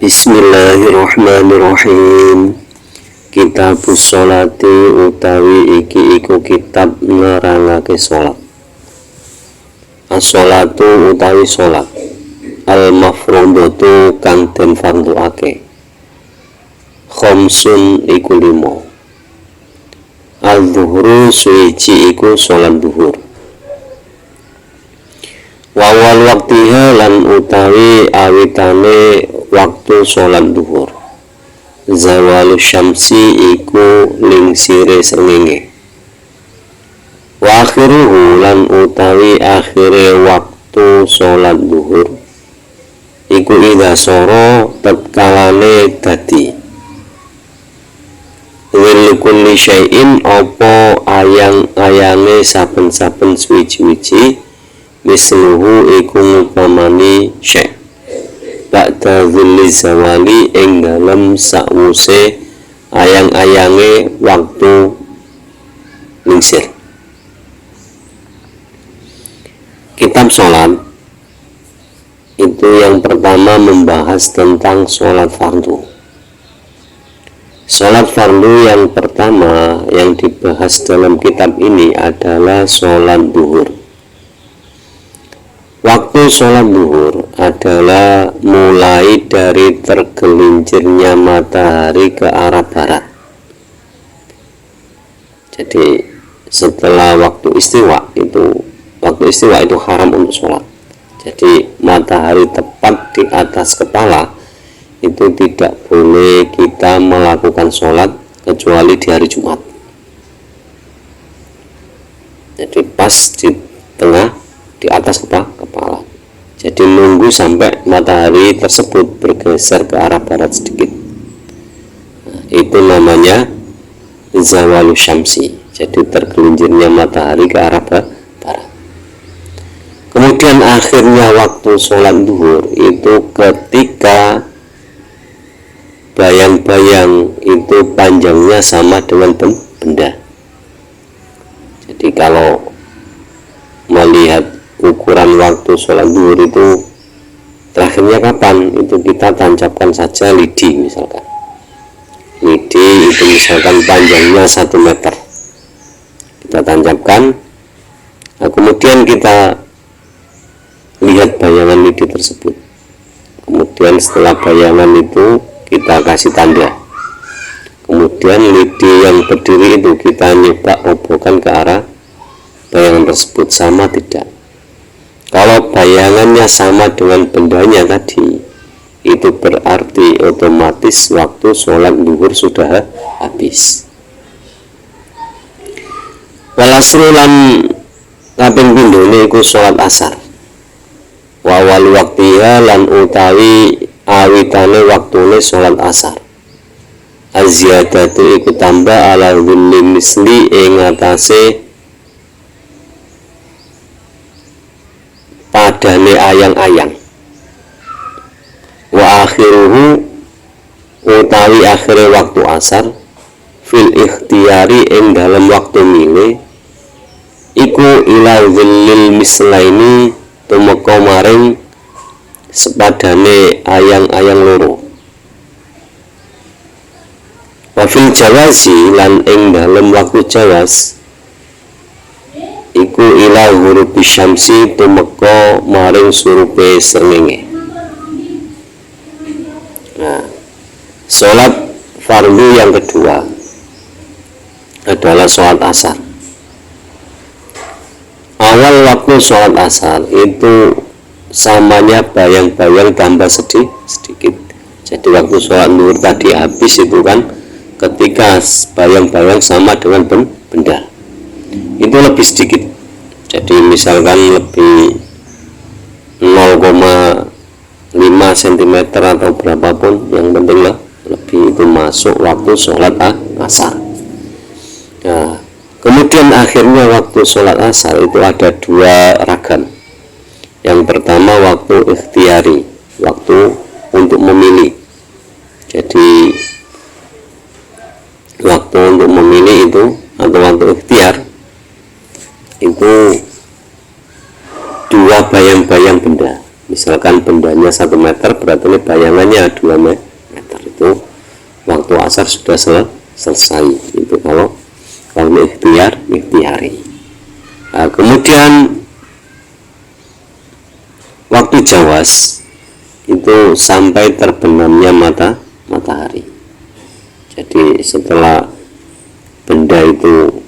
Bismillahirrahmanirrahim. Kitabus sholati utawi iki iku kitab nerangake sholat. As-sholatu utawi sholat, al-mafrudatu kang den fardhuake. Khamsun iku 5. Al-zuhru suci iku sholat zuhur. Wawal waktiha lan utawi awitane waktu sholat zuhur. Zawalu syamsi iku lingsire srengenge. Wa akhiruhu lan utawi akhire waktu sholat zuhur iku idza soro tatkalane dadi. Wil kulli syai'in apa ayang-ayange saben-saben suwi-wiji misluhu iku ngupamani syai' ba'da dzilli zawali ing dalem sakwuse ayang-ayange waktu lingsir. Kitab sholat itu yang pertama membahas tentang sholat fardu. Sholat fardu yang pertama yang dibahas dalam kitab ini adalah sholat zuhur. Waktu sholat zuhur adalah mulai dari tergelincirnya matahari ke arah barat. Jadi setelah waktu istiwa itu haram untuk sholat. Jadi matahari tepat di atas kepala itu tidak boleh kita melakukan sholat kecuali di hari Jumat. Jadi pas di tengah, di atas kepala. Jadi nunggu sampai matahari tersebut bergeser ke arah barat sedikit. Nah, itu namanya zawalu syamsi. Jadi tergelincirnya matahari ke arah barat. Kemudian akhirnya waktu sholat zuhur itu ketika bayang-bayang itu panjangnya sama dengan benda. Jadi kalau melihat ukuran waktu sholat zuhur itu terakhirnya kapan, itu kita tancapkan saja lidi misalkan. Lidi itu misalkan panjangnya 1 meter, kita tancapkan. Nah, kemudian kita lihat bayangan lidi tersebut. Kemudian setelah bayangan itu kita kasih tanda. Kemudian lidi yang berdiri itu kita nyoba obohkan ke arah bayangan tersebut, sama tidak. Kalau bayangannya sama dengan bendanya tadi, itu berarti otomatis waktu sholat zuhur sudah habis. Walasrulan kaping pindhone iku sholat asar. Wawal waktiha lan utawi awitane waktune sholat asar. Az-ziyadatu iku tambah ala dhulli misli ing atase padane ayang-ayang. Wa akhiruhu utawi akhire waktu asar fil ikhtiyari ing dalam waktu milih iku ila dhillil mislaini tumeka maring sepadane ayang-ayang loro. Wa fil jawazi lan ing dalam waktu jawaz iku ila hurufi syamsi tumeka maring surupe srengenge. Nah, sholat fardu yang kedua adalah sholat asar. Awal waktu sholat asar itu samanya bayang-bayang tambah sedikit. Jadi waktu sholat zuhur tadi habis itu kan ketika bayang-bayang sama dengan benda, itu lebih sedikit. Jadi misalkan lebih 0,5 cm atau berapapun, yang penting lah lebih, itu masuk waktu sholat asar. Nah, kemudian akhirnya waktu sholat asar itu ada 2 ragam. Yang pertama waktu ikhtiyari, waktu untuk memilih. Jadi waktu untuk memilih itu atau waktu ikhtiar itu 2 bayang-bayang benda. Misalkan misalkan bendanya 1 meter, berarti ini bayangannya 2 meter, itu waktu asar sudah selesai. Itu kalau ikhtiari. Nah, kemudian waktu jawas itu sampai terbenamnya matahari. Jadi setelah benda itu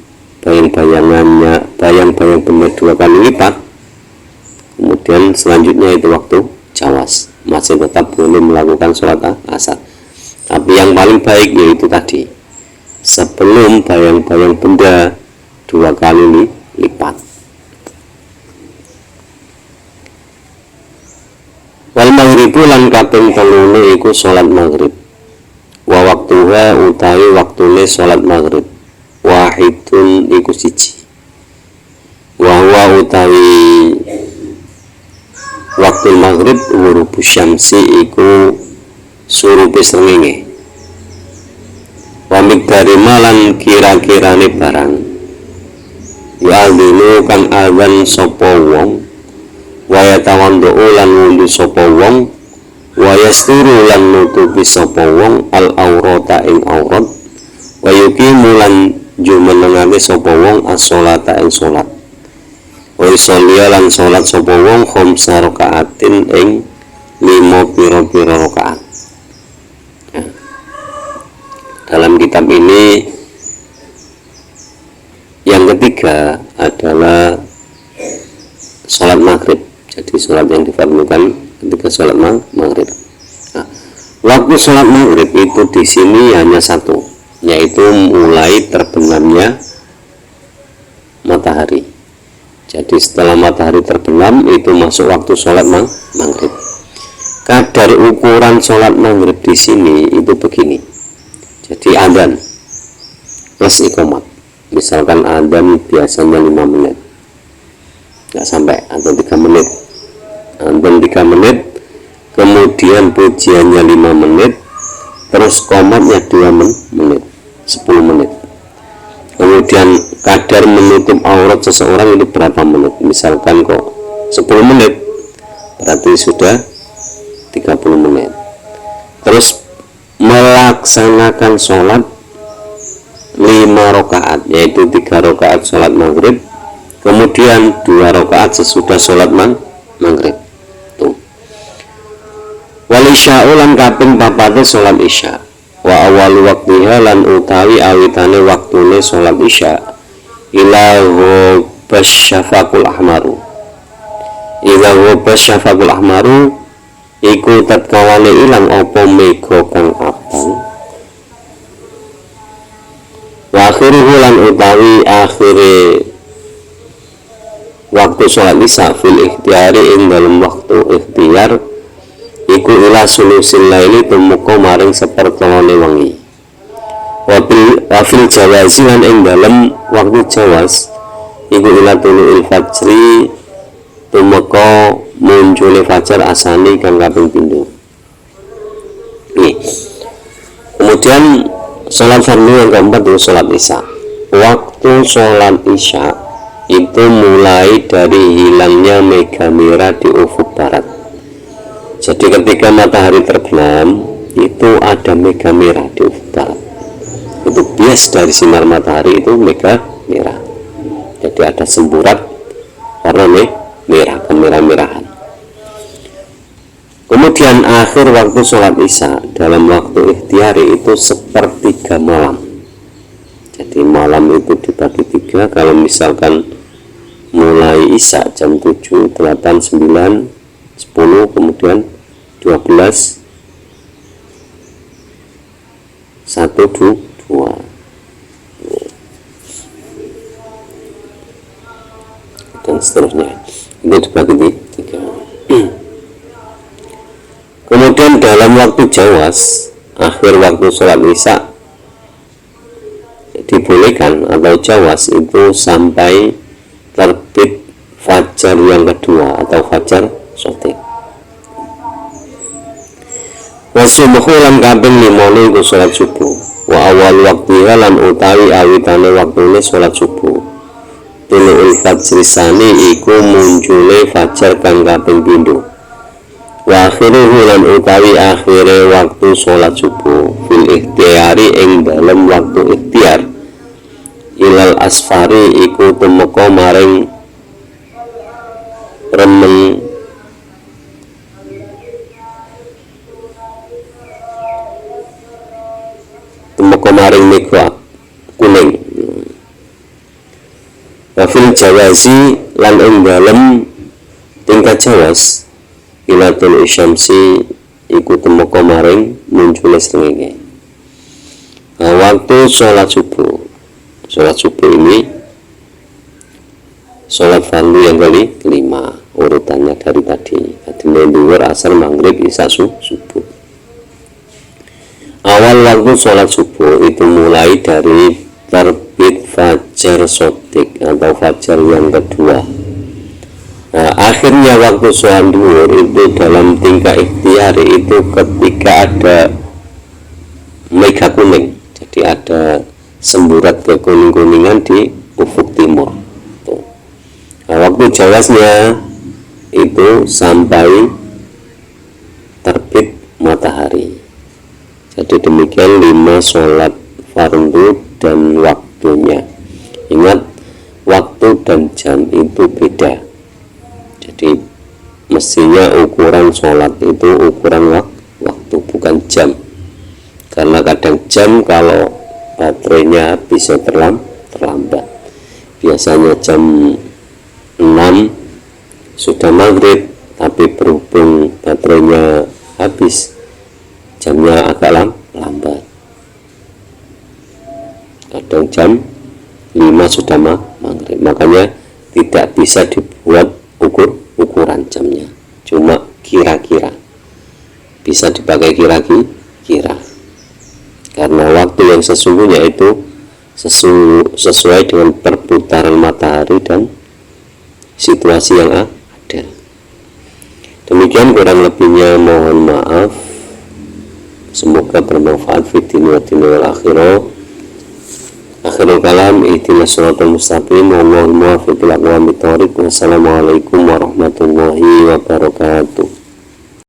bayang-bayang benda 2 kali lipat, kemudian selanjutnya itu waktu jawas, masih tetap boleh melakukan sholat asar. Tapi yang paling baik yaitu tadi, sebelum bayang-bayang benda 2 kali lipat. Wal maghribu lan kaping 3 iku sholat maghrib. Wa waktuha utawi waktune sholat maghrib wahidun iku siji. Wa huwa utawi waktu maghrib ghurubu syamsi iku surupe srengenge. Wa miqdari malan kira-kirane barang ya'dinu kang azan sapa wong wa yatawandu lan wundu sapa wong wa yasturu lan nutupi sapa wong al aurata ing aurat wa yuqimu lan jumenengake sapa wong as-sholata ing salat wa yusolli lan salat sapa wong khamsa rakaatin ing 5 pira-pira rakaat. Dalam kitab ini yang ketiga adalah sholat maghrib. Jadi sholat yang difardukan ketika sholat maghrib. Nah, waktu sholat maghrib itu di sini hanya satu, yaitu mulai terbenamnya matahari. Jadi setelah matahari terbenam itu masuk waktu sholat maghrib. Kadar ukuran sholat maghrib di sini itu begini. Jadi adzan plus iqamat. Misalkan adzan biasanya 5 menit, nggak sampai, atau 3 menit. Adzan 3 menit, kemudian pujiannya 5 menit, terus qomatnya 2 menit, 10 menit. Kemudian kadar menutup aurat seseorang itu berapa menit? Misalkan kok 10 menit, berarti sudah 30 menit. Terus melaksanakan sholat 5 rakaat, yaitu 3 rakaat sholat maghrib, kemudian 2 rakaat sesudah sholat maghrib. Tuh. Wal isya'u lan kaping 4 sholat isya. Wa awalu waktiha lan utawi awitane waktune sholat isya ila ghabasyafaqul ahmaru. Ila ghabasyafaqul ahmaru iku tatkawale ilang apa mega kang abang. Wa akhiruhu lan utawi akhire waktu sholat isya fil ikhtiyari ing dalam waktu ikhtiyar iku ila sulusil laili tumuka maring sepertone wengi. Wa fil jawazi lan ing dalam waktu jawas iku ila tuluil fajri tumuka muncul fajar asani kang kaping 7. Kemudian sholat fardu yang keempat itu sholat isya. Waktu sholat isya itu mulai dari hilangnya mega merah di ufuk barat. Jadi ketika matahari terbenam itu ada mega merah di ufuk barat. Itu bias dari sinar matahari itu mega merah. Jadi ada semburat warna merah, kemerah-merahan. Kemudian akhir waktu sholat isya dalam waktu ikhtiyari itu sepertiga malam. Jadi malam itu dibagi 3. Kalau misalkan mulai isya jam 7, 8, 9, 10, kemudian 12, 1, 2. Dan seterusnya. Itu dibagi 3. Kemudian dalam waktu jawas, akhir waktu sholat isya dibolehkan atau jawas itu sampai terbit fajar yang kedua atau fajar sotik. Wasubuhu lan kaping 5 iku sholat subuh. Wa awal waktiha lan utawi awitane waktune sholat subuh. Tulu'ul fajri sani iku muncule fajar kang kaping 7. Wa akhiruhu lan utawi akhire waktu sholat subuh fil ikhtiyari ing dalem waktu ikhtiar ilal asfari iku tumeka maring remen tumeka maring mega kuning. Wa fil jawazi lan ing dalem tingkat jawaz ilatul isyamsi iku tumeka maring muncule srengenge. Waktu sholat subuh ini sholat fardu yang kelima urutannya dari tadi dhuwur, asar, maghrib, isya, subuh. Awal waktu sholat subuh itu mulai dari terbit fajar sodik atau fajar yang kedua. Nah, akhirnya waktu sholat dhuwur itu dalam tingkah ikhtiar itu ketika ada mega kuning, jadi ada semburat kekuning-kuningan di ufuk timur. Nah, waktu jawaznya itu sampai terbit matahari. Jadi demikian 5 sholat fardu dan waktunya. Ingat, waktu dan jam itu beda. Jadi mestinya ukuran sholat itu ukuran waktu, bukan jam. Karena kadang jam kalau baterainya bisa terlambat. Biasanya jam 6 sudah maghrib, tapi berhubung baterainya habis, jamnya agak lambat. Kadang jam 5 sudah maghrib, makanya tidak bisa dibuat ukuran jamnya, cuma kira-kira, bisa dipakai kira-kira, karena waktu yang sesungguhnya itu sesuai dengan perputaran matahari dan situasi yang ada. Demikian kurang lebihnya, mohon maaf. Semoga bermanfaat fid dunya wal akhirah. Akhirul kalam, ihdinas shiratal mustaqim, wallahul muwaffiq ila aqwamit thoriq. Wassalamualaikum warahmatullahi wabarakatuh.